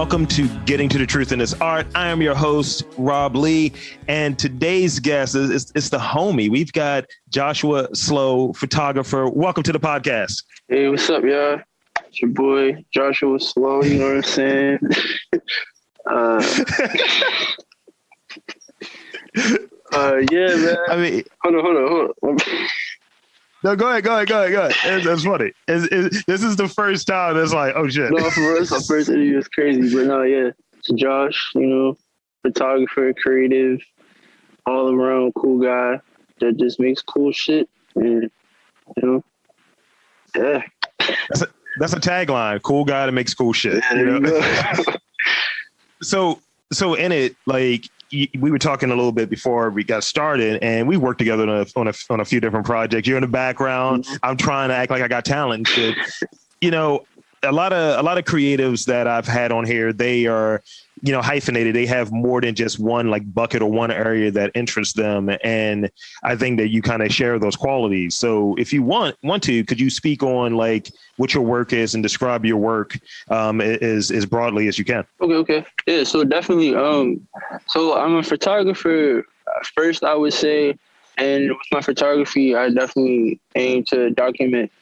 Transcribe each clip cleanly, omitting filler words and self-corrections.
Welcome to Getting to the Truth in This Art. I am your host, Rob Lee, and today's guest is the homie. We've got Joshua Slowe, photographer. Welcome to the podcast. Hey, what's up, y'all? It's your boy, Joshua Slowe, you know what I'm saying? Yeah, man. I mean, hold on. No, go ahead. That's funny. This is the first time that's like, oh shit. No, for real, it's my first interview. It's crazy, but no, yeah. It's Josh, photographer, creative, all around cool guy that just makes cool shit. And, yeah. That's a tagline. Cool guy that makes cool shit. Yeah, there you go. So in it, like, we were talking a little bit before we got started, and we worked together on a few different projects. You're in the background. Mm-hmm. I'm trying to act like I got talent. And shit. A lot of creatives that I've had on here, they are, hyphenated. They have more than just one like bucket or one area that interests them, and I think that you kind of share those qualities. So if you want to, could you speak on like what your work is and describe your work as broadly as you can? Okay. Yeah, so definitely. So I'm a photographer first, I would say, and with my photography, I definitely aim to document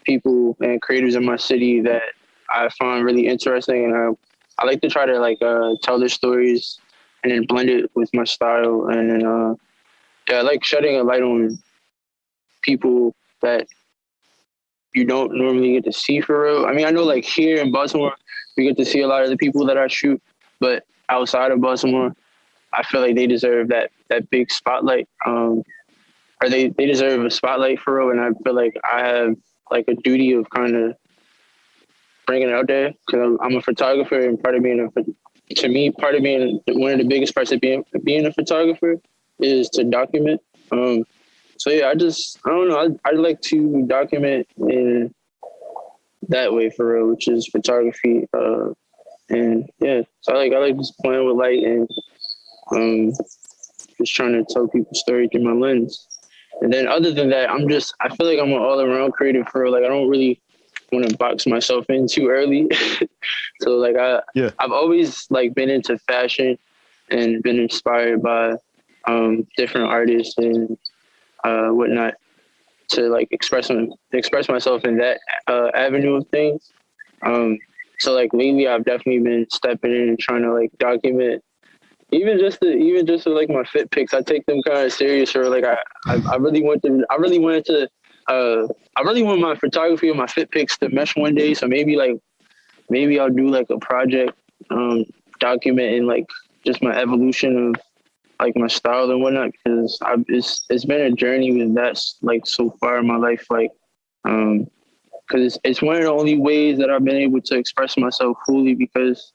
people and creators in my city that I find really interesting, and I like to try to tell their stories and then blend it with my style, and I like shedding a light on people that you don't normally get to see for real. I mean, I know like here in Baltimore, we get to see a lot of the people that I shoot, but outside of Baltimore, I feel like they deserve that big spotlight. Or they deserve a spotlight for real, and I feel like I have like a duty of kind of bringing it out there, because I'm a photographer, and part of being one of the biggest parts of being a photographer is to document. So yeah, I don't know. I like to document in that way for real, which is photography. And yeah, so I like just playing with light and just trying to tell people's story through my lens. And then other than that, I feel like I'm an all around creative for real. Like I don't really want to box myself in too early. So like I've always like been into fashion and been inspired by different artists and whatnot to like express myself in that avenue of things. So like lately I've definitely been stepping in and trying to like document even just like my fit pics. I take them kind of serious, or like I really want my photography and my fit pics to mesh one day. So maybe I'll do like a project documenting like just my evolution of like my style and whatnot, because it's been a journey with that like so far in my life, like because it's one of the only ways that I've been able to express myself fully, because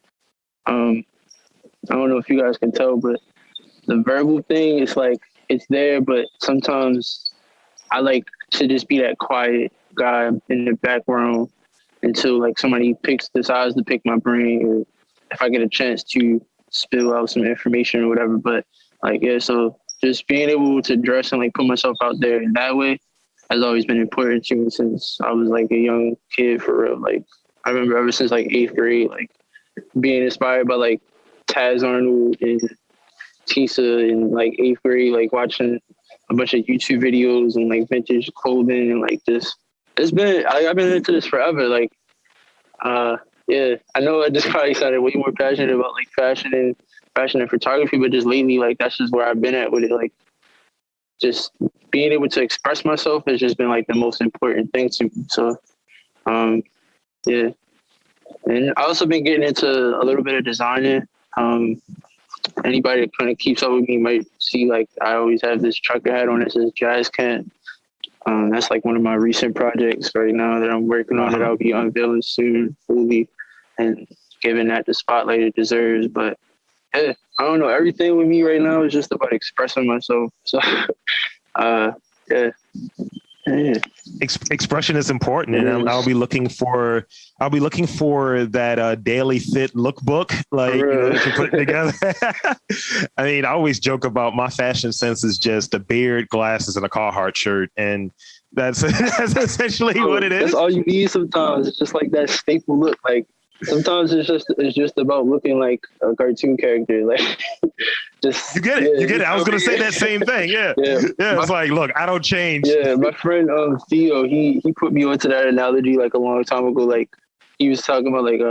I don't know if you guys can tell, but the verbal thing is like it's there, but sometimes I like to just be that quiet guy in the background until like somebody decides to pick my brain, or if I get a chance to spill out some information or whatever. But like, yeah, so just being able to dress and like put myself out there in that way has always been important to me since I was like a young kid for real. Like I remember ever since like 8th grade, like being inspired by like Taz Arnold and Tisa in like 8th grade, like watching a bunch of YouTube videos and like vintage clothing and like this. I've been into this forever. Like, yeah, I know I just probably sounded way more passionate about like fashion and photography, but just lately, like that's just where I've been at with it. Like, just being able to express myself has just been like the most important thing to me. So, yeah. And I also been getting into a little bit of designing. Anybody that kind of keeps up with me might see like I always have this trucker hat on that says Jazz Kent. That's like one of my recent projects right now that I'm working on that I'll be unveiling soon fully and giving that the spotlight it deserves. But yeah, I don't know. Everything with me right now is just about expressing myself. So, yeah. Expression is important, and I'll be looking for that daily fit lookbook, like to put it together. I mean, I always joke about my fashion sense is just a beard, glasses, and a Carhartt shirt, and that's essentially what it is. That's all you need sometimes. It's just like that staple look. Like sometimes it's just about looking like a cartoon character. Like, just you get it. You get it. I was gonna say that same thing. Yeah. Yeah. It's like, look, I don't change. Yeah, my friend Theo, he put me onto that analogy like a long time ago. Like, he was talking about like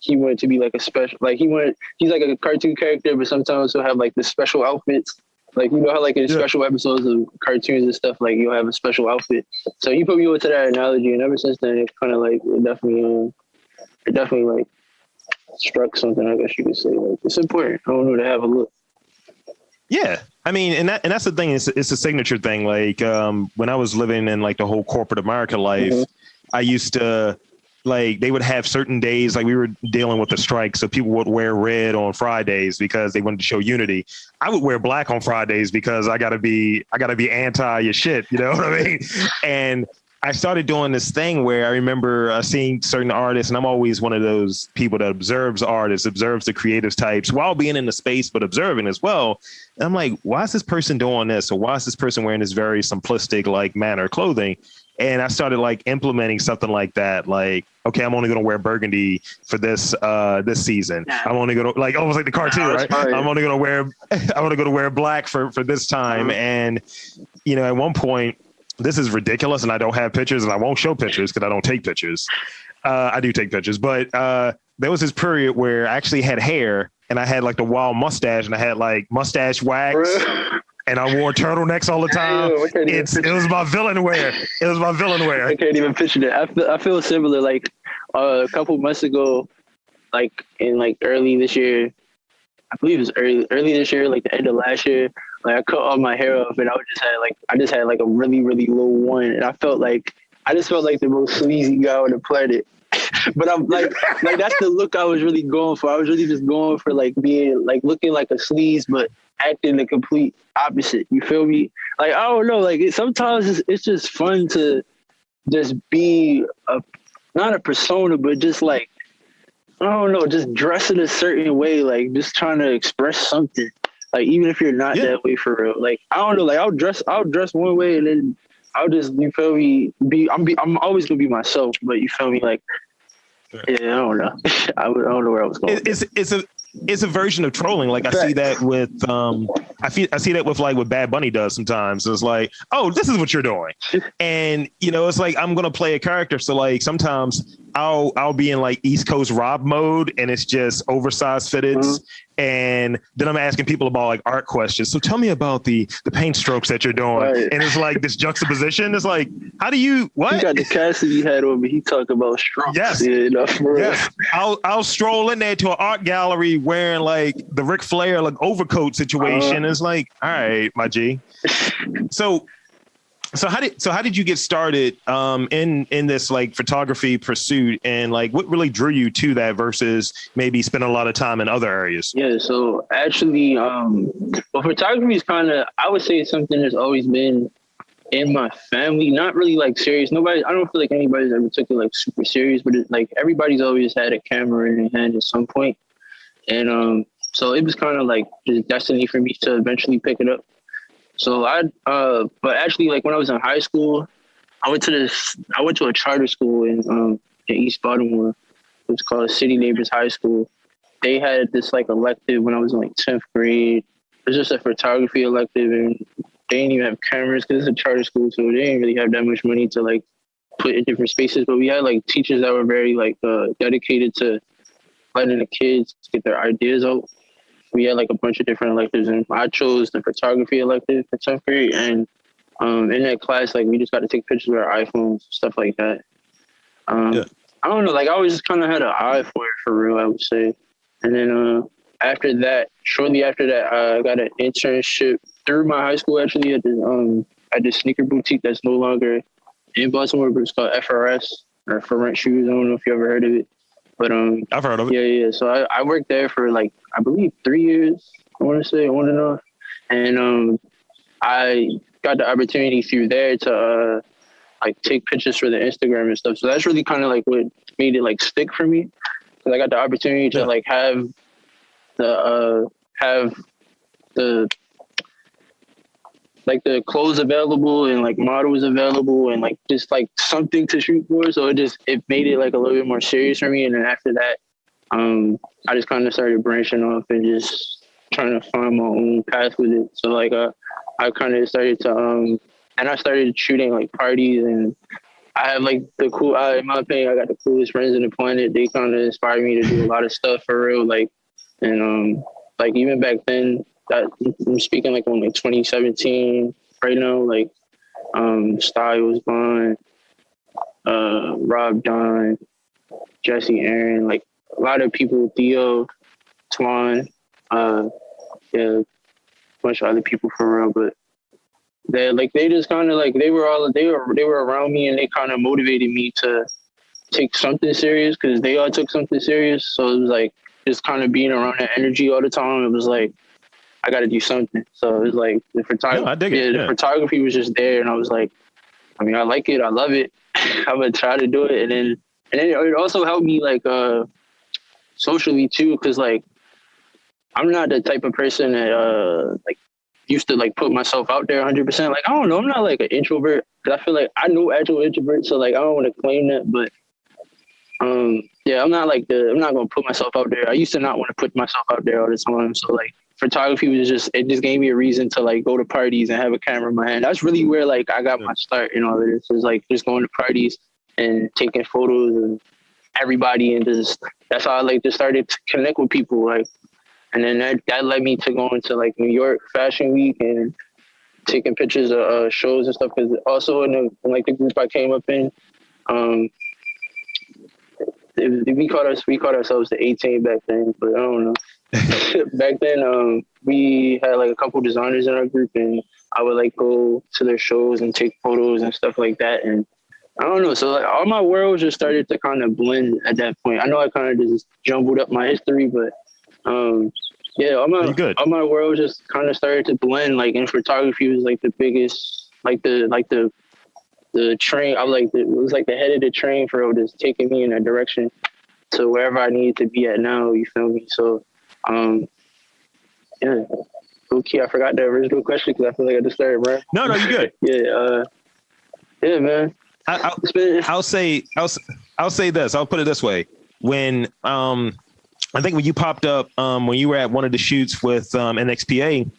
he wanted to be like a special, like he's like a cartoon character, but sometimes he'll have like the special outfits. Like, you know how like in special episodes of cartoons and stuff, like you'll have a special outfit. So he put me onto that analogy, and ever since then, it's kind of like it definitely like struck something. I guess you could say, like, it's important. I don't know, to have a look. Yeah. I mean, and that's the thing. It's a signature thing. Like, when I was living in like the whole corporate America life, I used to, like, they would have certain days, like we were dealing with the strike. So people would wear red on Fridays because they wanted to show unity. I would wear black on Fridays because I gotta be anti your shit. You know what I mean? And I started doing this thing where I remember seeing certain artists, and I'm always one of those people that observes artists, observes the creative types while being in the space, but observing as well. And I'm like, why is this person doing this? Or why is this person wearing this very simplistic like manner of clothing? And I started like implementing something like that. Like, okay, I'm only going to wear burgundy for this season. I'm only going to, like, almost like the cartoon, right? I'm only going to wear black for this time. And, you know, at one point, this is ridiculous, and I don't have pictures, and I won't show pictures because I don't take pictures. I do take pictures, but there was this period where I actually had hair, and I had like the wild mustache, and I had like mustache wax, and I wore turtlenecks all the time. It was my villain wear. I can't even picture that. I feel similar. Like a couple months ago, like in like early this year, I believe it was early this year, like the end of last year. Like, I cut all my hair off, and I just had like a really, really low one, and I just felt like the most sleazy guy on the planet. But I'm like that's the look I was really going for. I was really just going for like being like looking like a sleaze, but acting the complete opposite. You feel me? Like, I don't know. Like, sometimes it's just fun to just be not a persona, but just like, I don't know, just dress in a certain way, like just trying to express something. Like, even if you're not that way for real. Like, I don't know, like I'll dress one way, and then I'll just, you feel me, I'm always gonna be myself, but you feel me, like, yeah, I don't know. I don't know where I was going. It's a version of trolling. Like, I see that with I see that with like what Bad Bunny does sometimes. It's like, oh, this is what you're doing. And you know, it's like I'm gonna play a character. So like sometimes I'll be in like East Coast Rob mode, and it's just oversized fitteds. And then I'm asking people about like art questions. So tell me about the paint strokes that you're doing. Right. And it's like this juxtaposition. It's like, how do you, what? He got the Cassidy hat on, but he talking about strokes. Yes. Yes. I'll stroll in there to an art gallery wearing like the Ric Flair like overcoat situation. It's like, all right, my G. So how did you get started in this like photography pursuit, and like what really drew you to that versus maybe spending a lot of time in other areas? Yeah, so actually, well, photography is kind of, I would say, something that's always been in my family. Not really like serious. I don't feel like anybody's ever took it like super serious, but like everybody's always had a camera in their hand at some point, and so it was kind of like just destiny for me to eventually pick it up. So but actually, like when I was in high school, I went to a charter school in East Baltimore. It was called City Neighbors High School. They had this like elective when I was in like 10th grade. It was just a photography elective, and they didn't even have cameras because it's a charter school, so they didn't really have that much money to like put in different spaces. But we had like teachers that were very like dedicated to letting the kids get their ideas out. We had like a bunch of different electives, and I chose the photography elective for 10th grade. And in that class, like we just got to take pictures with our iPhones, stuff like that. I don't know, like I always just kind of had an eye for real, I would say. And then shortly after that, I got an internship through my high school actually at this sneaker boutique that's no longer in Baltimore, but it's called FRS, or For Rent Shoes. I don't know if you ever heard of it. But I've heard of it. Yeah. So I worked there for like, I believe 3 years, I want to say, on and off. And I got the opportunity through there to like take pictures for the Instagram and stuff. So that's really kind of like what made it like stick for me. Because I got the opportunity to like have the like the clothes available and like models available and like just like something to shoot for. So it made it like a little bit more serious for me. And then after that, I just kind of started branching off and just trying to find my own path with it. So like I kind of started to and I started shooting like parties, and I have like in my opinion, I got the coolest friends in the planet. They kind of inspired me to do a lot of stuff for real. Like, and like even back then, I'm speaking like on like 2017 right now, like Styles, Bond, Rob Don, Jesse Aaron, like a lot of people, Theo, Twan, yeah, a bunch of other people for real, but they just kind of like they were around me, and they kind of motivated me to take something serious because they all took something serious. So it was like just kind of being around that energy all the time. It was like I got to do something. So it was like the photography. The photography was just there, and I was like, I mean, I like it, I love it. I'm gonna try to do it, and then it also helped me like socially too, because like I'm not the type of person that like used to like put myself out there 100%. Like I don't know, I'm not like an introvert, because I feel like I know actual introverts, so like I don't want to claim that, but yeah, I'm not gonna put myself out there. I used to not want to put myself out there all the time, so like photography was just gave me a reason to like go to parties and have a camera in my hand. That's really where like I got my start in all of this. Is like just going to parties and taking photos and everybody, and just that's how I like just started to connect with people, like. And then that led me to going to like New York Fashion Week and taking pictures of shows and stuff. Because also in the group I came up in, we called ourselves the 18 back then, but I don't know. Back then, we had like a couple designers in our group, and I would like go to their shows and take photos and stuff like that. And I don't know, so like all my worlds just started to kind of blend at that point. I know I kind of just jumbled up my history, but yeah, all my world just kind of started to blend. Like, in photography was like the biggest, like the train. It was like the head of the train for just taking me in that direction to wherever I needed to be at now. You feel me? So, yeah. Okay, I forgot the original question because I feel like I just started, bro. No, you good. Yeah, man. I'll say this. I'll put it this way. When I think when you popped up, when you were at one of the shoots with NXPA,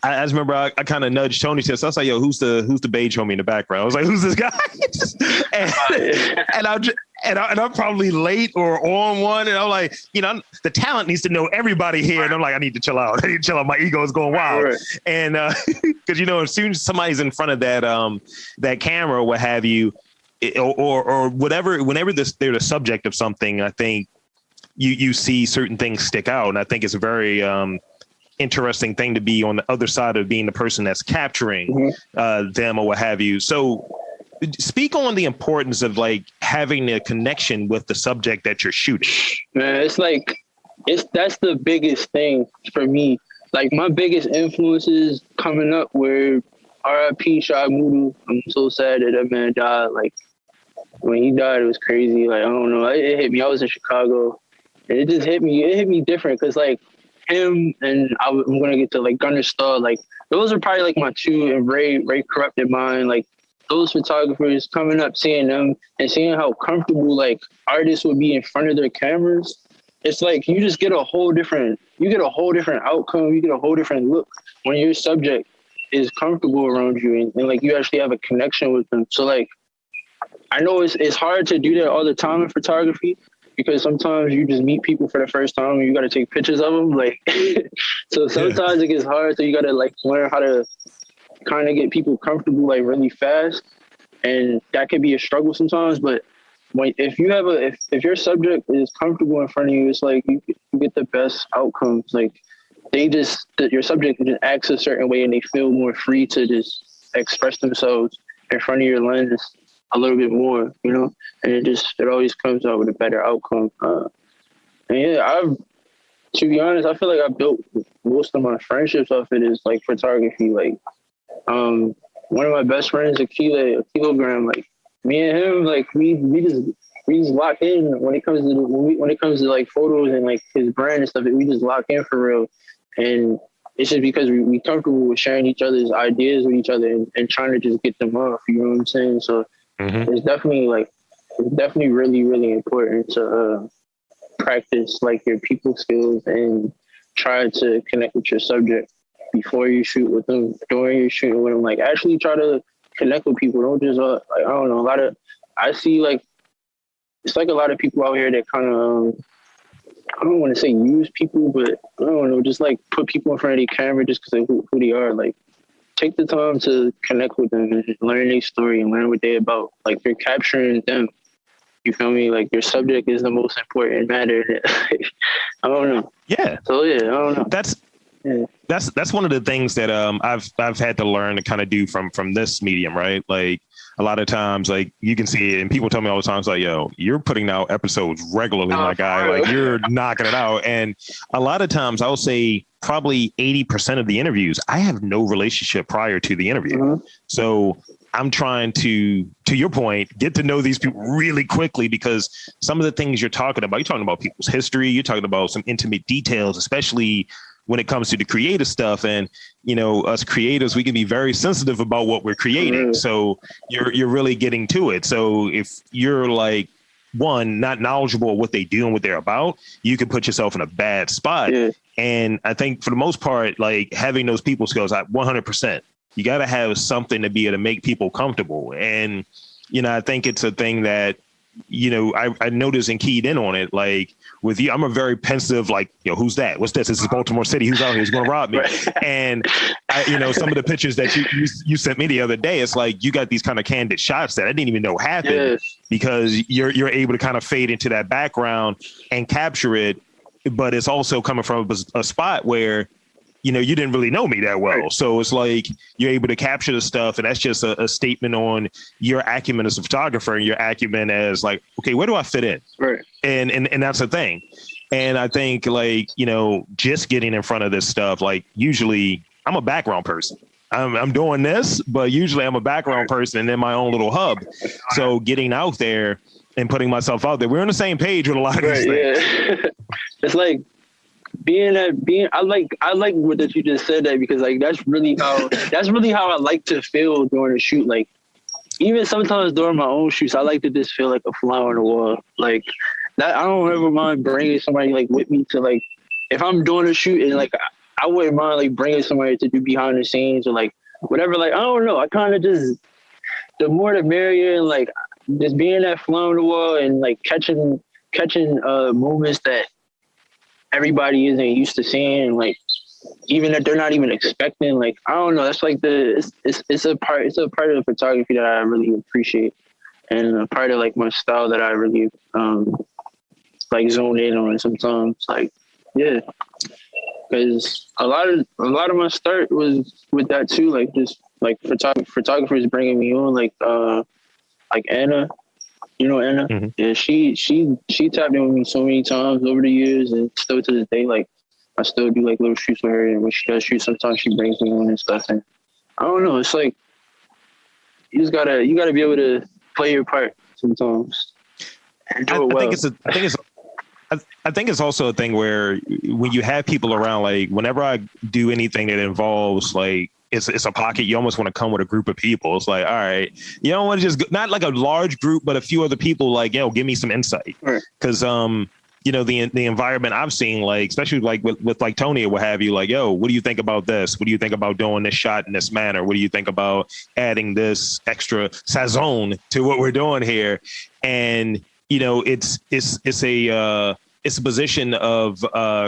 I just remember I kind of nudged Tony to us. I was like, "Yo, who's the beige homie in the background?" I was like, "Who's this guy?" and I'm probably late or on one, and I'm like, the talent needs to know everybody here, and I'm like, I need to chill out. My ego is going wild, right. And because as soon as somebody's in front of that camera, or what have you, or whatever, whenever they're the subject of something, I think you see certain things stick out, and I think it's a very interesting thing to be on the other side of being the person that's capturing them or what have you. So speak on the importance of like having a connection with the subject that you're shooting. Man, that's the biggest thing for me. Like my biggest influences coming up were R.I.P. Shai Mudu. I'm so sad that man died. Like when he died, it was crazy. Like I don't know, it hit me. I was in Chicago, and it just hit me. It hit me different because like him and I'm gonna get to like Gunnar Stahl. Like those are probably like my two, and Ray Corrupted Mind. Like those photographers coming up, seeing them and seeing how comfortable like artists would be in front of their cameras. It's like you just get a whole different outcome. You get a whole different look when your subject is comfortable around you and like you actually have a connection with them. So like I know it's hard to do that all the time in photography, because sometimes you just meet people for the first time and you got to take pictures of them. Like, so sometimes it gets hard. So you got to like learn how to kind of get people comfortable like really fast. And that can be a struggle sometimes. But if your subject is comfortable in front of you, it's like you get the best outcomes. Like your subject just acts a certain way and they feel more free to just express themselves in front of your lens a little bit more, and it always comes out with a better outcome. And yeah, to be honest, I feel like I built most of my friendships off it is like photography. Like, one of my best friends, a kilogram, like me and him, like we just lock in when it comes to like photos and like his brand and stuff. We just lock in for real, and it's just because we comfortable with sharing each other's ideas with each other and trying to just get them off. You know what I'm saying? So it's definitely really, really important to practice like your people skills and try to connect with your subject before you shoot with them, during you're shooting with them. Like actually try to connect with people. Don't just like I don't know. I see like it's like a lot of people out here that kind of I don't want to say use people, but I don't know, just like put people in front of the camera just because of who they are. Like take the time to connect with them and learn their story and learn what they're about. Like you're capturing them. You feel me? Like your subject is the most important matter. I don't know. Yeah. So yeah, I don't know. That's one of the things that I've had to learn to kind of do from this medium, right? Like a lot of times, like you can see it, and people tell me all the time, it's like, yo, you're putting out episodes regularly, my guy. Like you're knocking it out. And a lot of times I'll say probably 80% of the interviews, I have no relationship prior to the interview. Mm-hmm. So I'm trying to your point, get to know these people really quickly, because some of the things you're talking about people's history, you're talking about some intimate details, especially when it comes to the creative stuff. And, you know, us creators, we can be very sensitive about what we're creating. Mm-hmm. So you're really getting to it. So if you're like, one, not knowledgeable of what they do and what they're about, you can put yourself in a bad spot. Yeah. And I think for the most part, like having those people skills, 100%, you got to have something to be able to make people comfortable. And, you know, I think it's a thing that, you know, I noticed and keyed in on it. Like with you, I'm a very pensive, like, yo, who's that? What's this? This is Baltimore City. Who's out here? Who's going to rob me? Right. And, you know, some of the pictures that you sent me the other day, it's like you got these kind of candid shots that I didn't even know happened. Yes. Because you're able to kind of fade into that background and capture it. But it's also coming from a spot where, you know, you didn't really know me that well. Right. So it's like you're able to capture the stuff. And that's just a statement on your acumen as a photographer and your acumen as like, okay, where do I fit in? Right. And that's the thing. And I think like, you know, just getting in front of this stuff, like usually I'm a background person. I'm doing this, but usually I'm a background person and in my own little hub. So getting out there and putting myself out there, we're on the same page with a lot of these things. Yeah. It's like, I like what that you just said that, because like that's really how I like to feel during a shoot. Like even sometimes during my own shoots, I like to just feel like a fly on the wall. Like that, I don't ever mind bringing somebody like with me to like, if I'm doing a shoot and like I wouldn't mind like bringing somebody to do behind the scenes or like whatever. Like I don't know, I kind of just, the more the merrier, and like just being that fly on the wall and like catching moments that everybody isn't used to seeing, like even if they're not even expecting. Like I don't know, that's like it's a part of the photography that I really appreciate, and a part of like my style that I really like zone in on sometimes. Like yeah, because a lot of my start was with that too. Like just like photographers bringing me on, like Anna. You know Anna? Mm-hmm. Yeah, she tapped in with me so many times over the years, and still to this day, like I still do like little shoots with her, and when she does shoot, sometimes she brings me on and stuff. And I don't know, it's like you gotta be able to play your part sometimes. And do it well. I think it's also a thing where when you have people around, like whenever I do anything that involves like it's a pocket, you almost want to come with a group of people. It's like, all right, you don't want to just not like a large group, but a few other people like, yo, give me some insight. Because you know, the environment I've seen, like especially like with like Tony or what have you, like, yo, what do you think about this? What do you think about doing this shot in this manner? What do you think about adding this extra sazon to what we're doing here? And you know, it's a position of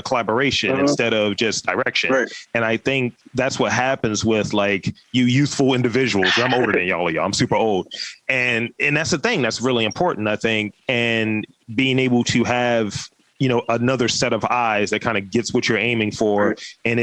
collaboration instead of just direction. Right. And I think that's what happens with like you youthful individuals. I'm older than y'all. I'm super old. And that's the thing that's really important, I think. And being able to have, you know, another set of eyes that kind of gets what you're aiming for. Right. And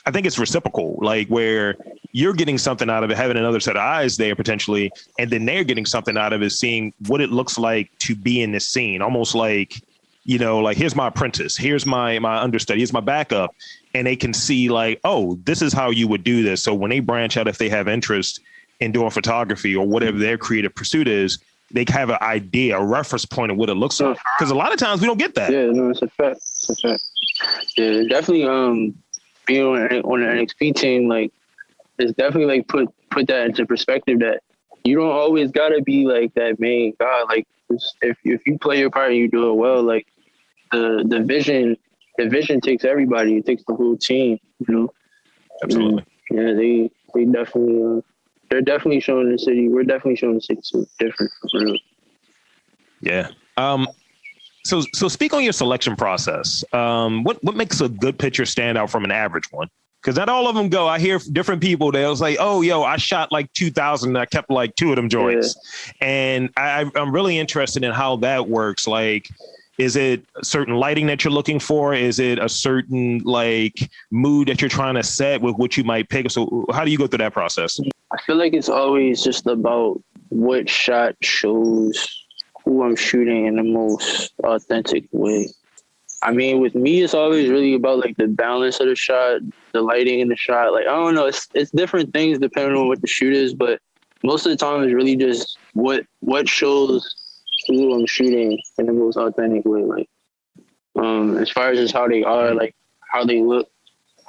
I think it's reciprocal, like where you're getting something out of it, having another set of eyes there potentially, and then they're getting something out of it, seeing what it looks like to be in this scene, almost like, you know, like here's my apprentice, here's my understudy, here's my backup. And they can see like, oh, this is how you would do this. So when they branch out, if they have interest in doing photography or whatever their creative pursuit is, they have an idea, a reference point of what it looks like. Because a lot of times we don't get that. Yeah, no, it's a fact. Yeah, definitely. being on an NXP team, like, it's definitely like put that into perspective that you don't always gotta be like that main guy. Like, if you play your part and you do it well, like the vision takes everybody. It takes the whole team. You know. Absolutely. And, yeah, they definitely they're definitely showing the city. We're definitely showing the city something different. Yeah. So speak on your selection process. What makes a good pitcher stand out from an average one? Because not all of them go. I hear different people. They was like, "Oh, yo, I shot like 2,000. And I kept like 2 of them joints." Yeah. And I'm really interested in how that works. Like, is it a certain lighting that you're looking for? Is it a certain like mood that you're trying to set with what you might pick? So how do you go through that process? I feel like it's always just about what shot shows who I'm shooting in the most authentic way. I mean, with me, it's always really about like the balance of the shot, the lighting in the shot. Like, I don't know, it's different things depending on what the shoot is, but most of the time it's really just what shows who I'm shooting in the most authentic way. Like, as far as just how they are, like how they look,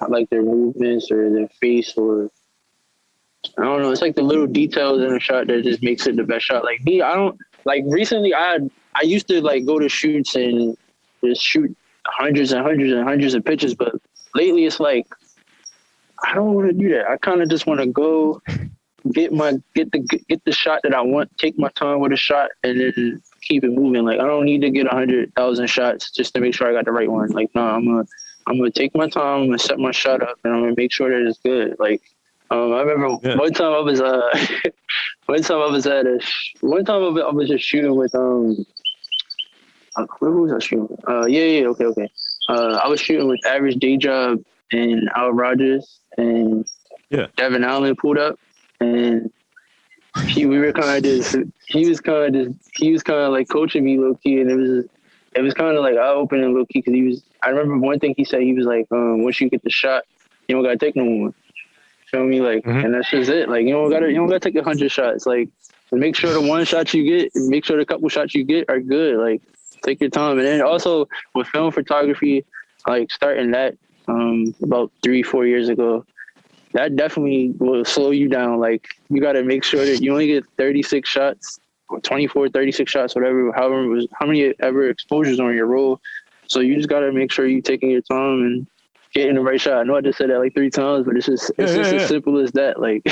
like their movements or their face, or I don't know. It's like the little details in a shot that just makes it the best shot. Like me, I don't like recently. I used to like go to shoots and just shoot hundreds and hundreds and hundreds of pitches, but lately it's like I don't want to do that. I kind of just want to go get the shot that I want, take my time with a shot, and then keep it moving. Like, I don't need to get 100,000 shots just to make sure I got the right one. Like, no, I'm gonna take my time, I'm gonna set my shot up, and I'm gonna make sure that it's good. Like, I remember one time I was just shooting with where was I shooting? Okay. I was shooting with Average Day Job and Al Rogers, and Devin Allen pulled up, and he was kind of like coaching me low key, and it was kind of like eye opening low key, because I remember one thing he said, he was like, once you get the shot, you don't gotta take no more. Feel me? Like, and that's just it. Like, you don't gotta take 100 shots. Like, make sure the one shot you get, make sure the couple shots you get are good. Like, take your time. And then also with film photography, like starting that about 3-4 years ago, that definitely will slow you down. Like, you got to make sure that you only get 36 shots, or 24, 36 shots, whatever, how many ever exposures on your roll. So you just got to make sure you're taking your time and getting the right shot. I know I just said that like 3 times, but it's just as simple as that. Like,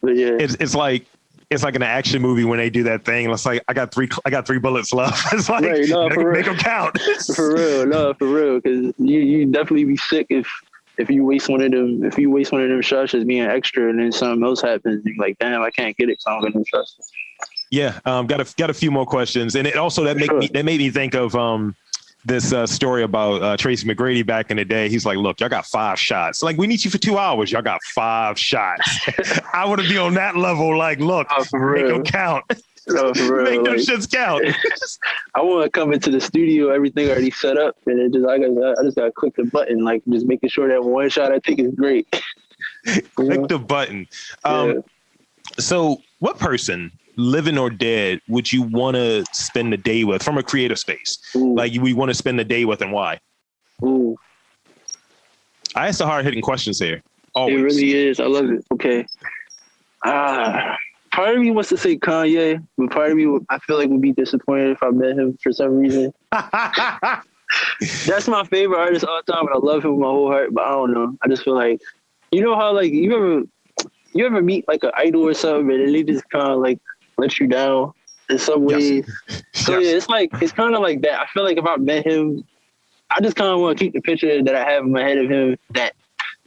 but yeah, it's like an action movie when they do that thing. It's like, I got three bullets left. It's like, right, no, make them count. For real. Because you definitely be sick if you waste one of them shots as being extra, and then something else happens. You're like, damn, I can't get it, so I'm gonna trust it. Yeah, got a few more questions, and it also that made me think of this story about Tracy McGrady back in the day. He's like, look, y'all got 5 shots. Like, we need you for 2 hours. Y'all got 5 shots. I want to be on that level. Like, look, make them count. No, for real. Make them shits count. I want to come into the studio, everything already set up, and I just got to click the button, like just making sure that one shot I take is great. Click the button. So what person, living or dead, would you want to spend the day with from a creative space? Ooh. Like, we want to spend the day with, and why? Ooh. I asked the hard-hitting questions here. Always. It really is. I love it. Okay. Part of me wants to say Kanye, but part of me, I feel like, would be disappointed if I met him for some reason. That's my favorite artist all the time, and I love him with my whole heart, but I don't know. I just feel like, you know how, like, you ever meet like an idol or something, and they just kind of like let you down in some ways. Yes. So yeah, it's kind of like that. I feel like if I met him, I just kind of want to keep the picture that I have in my head of him.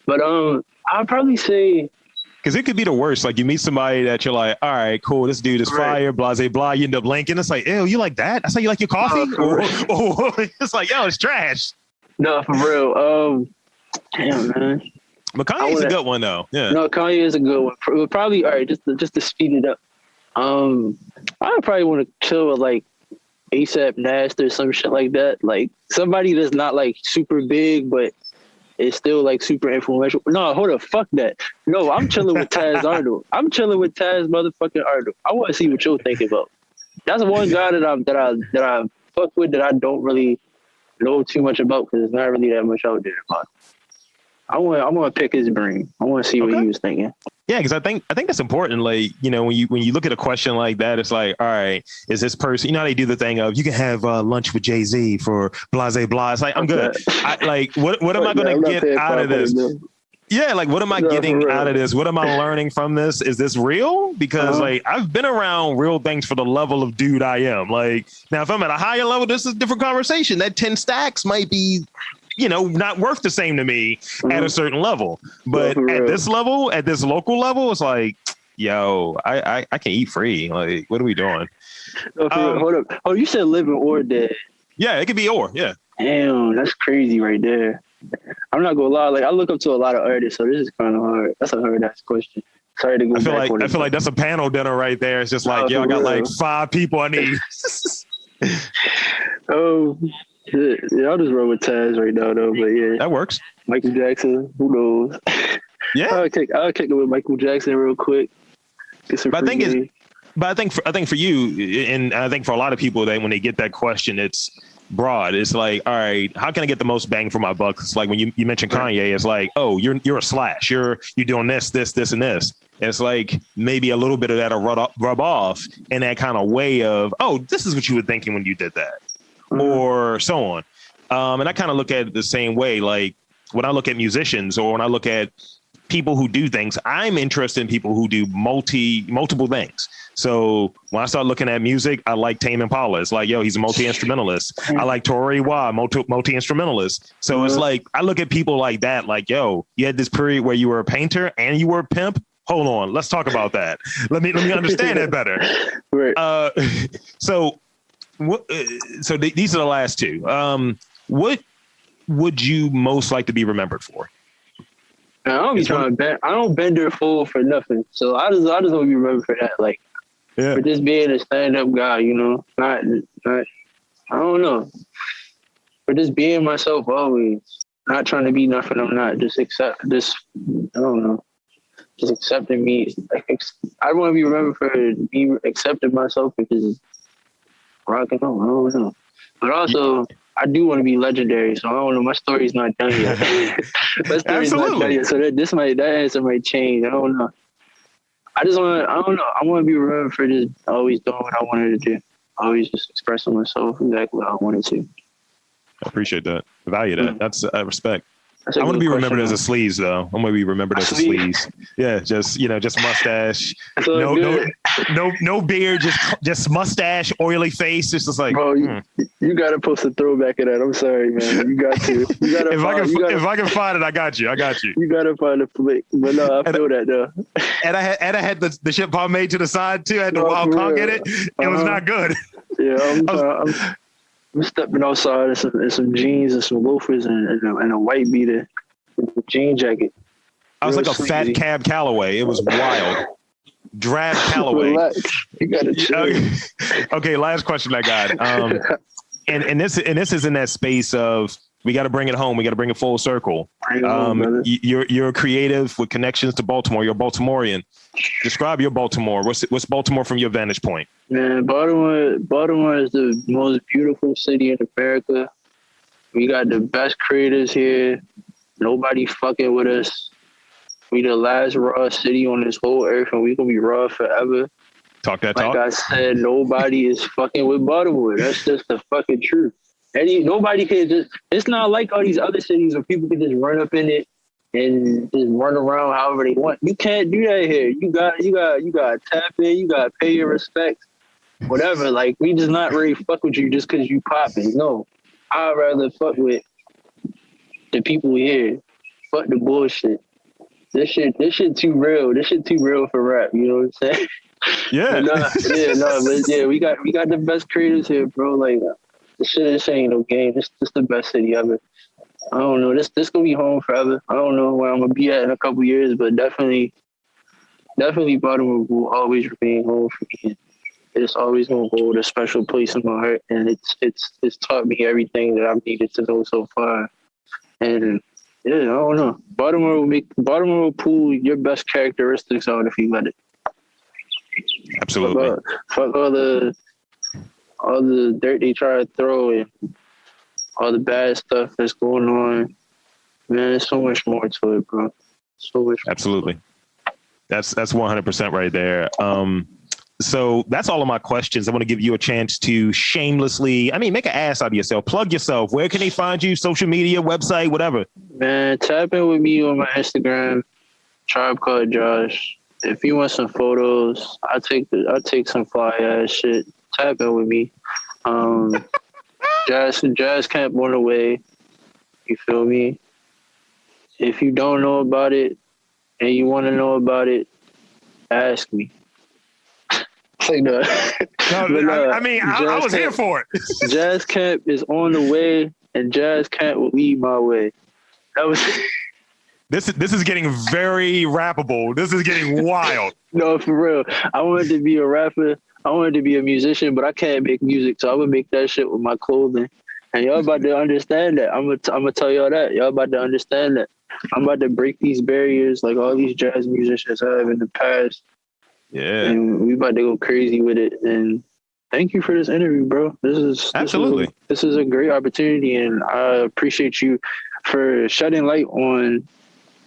But I'd probably say, because it could be the worst. Like, you meet somebody that you're like, all right, cool, this dude is fire, blase, blah. You end up linking. It's like, ew, you like that? That's how you like your coffee? Or it's like, yo, it's trash. No, for real. Damn, man. But Kanye's a good one, though. Yeah. No, Kanye is a good one. Probably, all right, just to speed it up. I probably want to chill with like ASAP Nast or some shit like that. Like, somebody that's not like super big, but it's still like super influential. No, hold up, fuck that. No, I'm chilling with Taz Arnold. I'm chilling with Taz motherfucking Arnold. I want to see what you're thinking about. That's one guy that I fuck with, that I don't really know too much about, because there's not really that much out there about. I want to pick his brain. I want to see what he was thinking. Yeah, because I think that's important. Like, you know, when you look at a question like that, it's like, all right, is this person? You know how they do the thing of you can have lunch with Jay-Z for blase blah. It's like, I'm good. What am I going to get out of this? Yeah, like, what am I getting out of this? What am I learning from this? Is this real? Because like, I've been around real things for the level of dude I am. Like, now if I'm at a higher level, this is a different conversation. That 10 stacks might be, you know, not worth the same to me at a certain level. But at this level, at this local level, it's like, yo, I can eat free. Like, what are we doing? No, hold up. Oh, you said living or dead. Yeah, it could be or, yeah. Damn, that's crazy right there. I'm not gonna lie. Like, I look up to a lot of artists, so this is kind of hard. That's a hard ass question. Sorry to go back on it. I feel like that's a panel dinner right there. It's just like, yo, I got like 5 people I need. Oh, shit. Yeah, I'll just roll with Taz right now, though. But yeah, that works. Michael Jackson, who knows? Yeah, I'll kick it with Michael Jackson real quick. But I think for you, and I think for a lot of people, that when they get that question, it's broad. It's like, all right, how can I get the most bang for my buck? It's like when you mentioned Kanye, it's like, oh, you're a slash. You're doing this, and this. It's like maybe a little bit of that will rub off in that kind of way of, oh, this is what you were thinking when you did that, or so on. And I kind of look at it the same way. Like when I look at musicians or when I look at people who do things, I'm interested in people who do multiple things. So when I start looking at music, I like Tame Impala. It's like, yo, he's a multi-instrumentalist. I like Tori Wah, multi-instrumentalist. So it's like, I look at people like that, like, yo, you had this period where you were a painter and you were a pimp. Hold on, let's talk about that. Let me understand that better. Right. So these are the last two. What would you most like to be remembered for? I don't be trying to bend. I don't bend their fool for nothing. So I just want to be remembered for that. Like, for just being a stand-up guy, you know, not I don't know, for just being myself always, not trying to be nothing I'm not. Just accepting me. Like, I want to be remembered for me accepting myself because rock and roll. I don't know, but also. I do want to be legendary, so I don't know. My story's not done yet. My story's not done yet, so that answer might change. I don't know. I want to be remembered for just always doing what I wanted to do. Always just expressing myself exactly what I wanted to. I appreciate that. I value that. That's respect. I want to be remembered as a sleaze, though. I'm going to be remembered as a sleaze. Yeah, just mustache. No beard, just mustache, oily face. It's just like, bro, you got to post a throwback of that. I'm sorry, man. You got to. If I can find it, I got you. You got to find a flick. But no, I feel that though. And I had the shit pomade to the side too. I had the wild conch in it. It was not good. Yeah, I'm stepping outside in some jeans and some loafers and a white beater, and a jean jacket. I was like a fat Cab Calloway. It was wild. Drab Calloway. Relax. You gotta chill. Okay, last question I got. And this is in that space of we got to bring it home. We got to bring it full circle. You're a creative with connections to Baltimore. You're a Baltimorean. Describe your Baltimore. What's Baltimore from your vantage point? Man, Baltimore is the most beautiful city in America. We got the best creators here. Nobody fucking with us. We the last raw city on this whole earth, and we gonna be raw forever. Talk that talk. Like I said, nobody is fucking with Baltimore. That's just the fucking truth. Nobody can just. It's not like all these other cities where people can just run up in it and just run around however they want. You can't do that here. You got to tap in. You got to pay your respects. Whatever. Like, we just not really fuck with you just because you popping. No, I'd rather fuck with the people here. Fuck the bullshit. This shit too real. This shit too real for rap. You know what I'm saying? Yeah. But we got the best creators here, bro. Like, this ain't no game. This the best city ever. I don't know. This gonna be home forever. I don't know where I'm gonna be at in a couple years, but definitely Baltimore will always remain home for me. It's always gonna hold a special place in my heart, and it's taught me everything that I've needed to know so far. And yeah, I don't know. Baltimore will pull your best characteristics out if you let it. Absolutely. Fuck all the dirt they try to throw and all the bad stuff that's going on. Man, there's so much more to it, bro. So much. Absolutely. That's 100% right there. So that's all of my questions. I want to give you a chance to shamelessly, make an ass out of yourself. Plug yourself. Where can they find you? Social media, website, whatever. Man, tap in with me on my Instagram, Tribe Called Josh. If you want some photos, I'll take some fly ass shit. Tap in with me. Jazz camp on the way. You feel me? If you don't know about it and you want to know about it, ask me. Like that. I was here for it. Jazz camp is on the way, and Jazz camp will lead my way. That was. This is getting very rappable. This is getting wild. No, for real. I wanted to be a rapper. I wanted to be a musician, but I can't make music, so I would make that shit with my clothing. And y'all about to understand that. I'm gonna tell y'all that. Y'all about to understand that. I'm about to break these barriers like all these jazz musicians have in the past. Yeah. And we about to go crazy with it. And thank you for this interview, bro. Absolutely. This is a great opportunity, and I appreciate you for shedding light on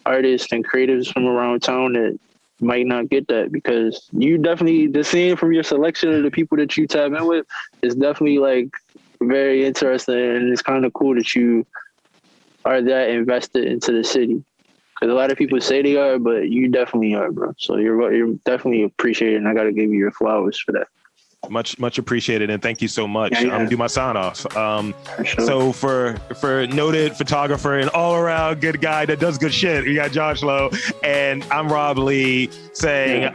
artists and creatives from around town that might not get that, because you definitely, the scene from your selection of the people that you tap in with is definitely like very interesting, and it's kind of cool that you are that invested into the city. Because a lot of people say they are, but you definitely are, bro. So you're definitely appreciated, and I got to give you your flowers for that. Much appreciated, and thank you so much. Yeah. I'm gonna do my sign off. Sure. So for noted photographer and all around good guy that does good shit, we got Josh Slowe, and I'm Rob Lee saying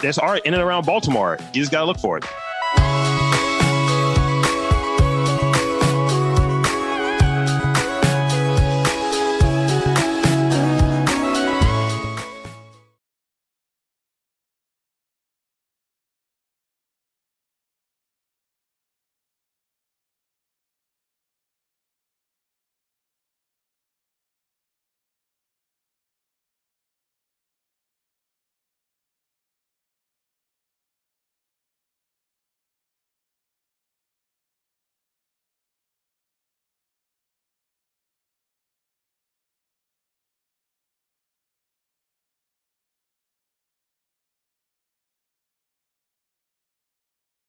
there's art in and around Baltimore. You just gotta look for it.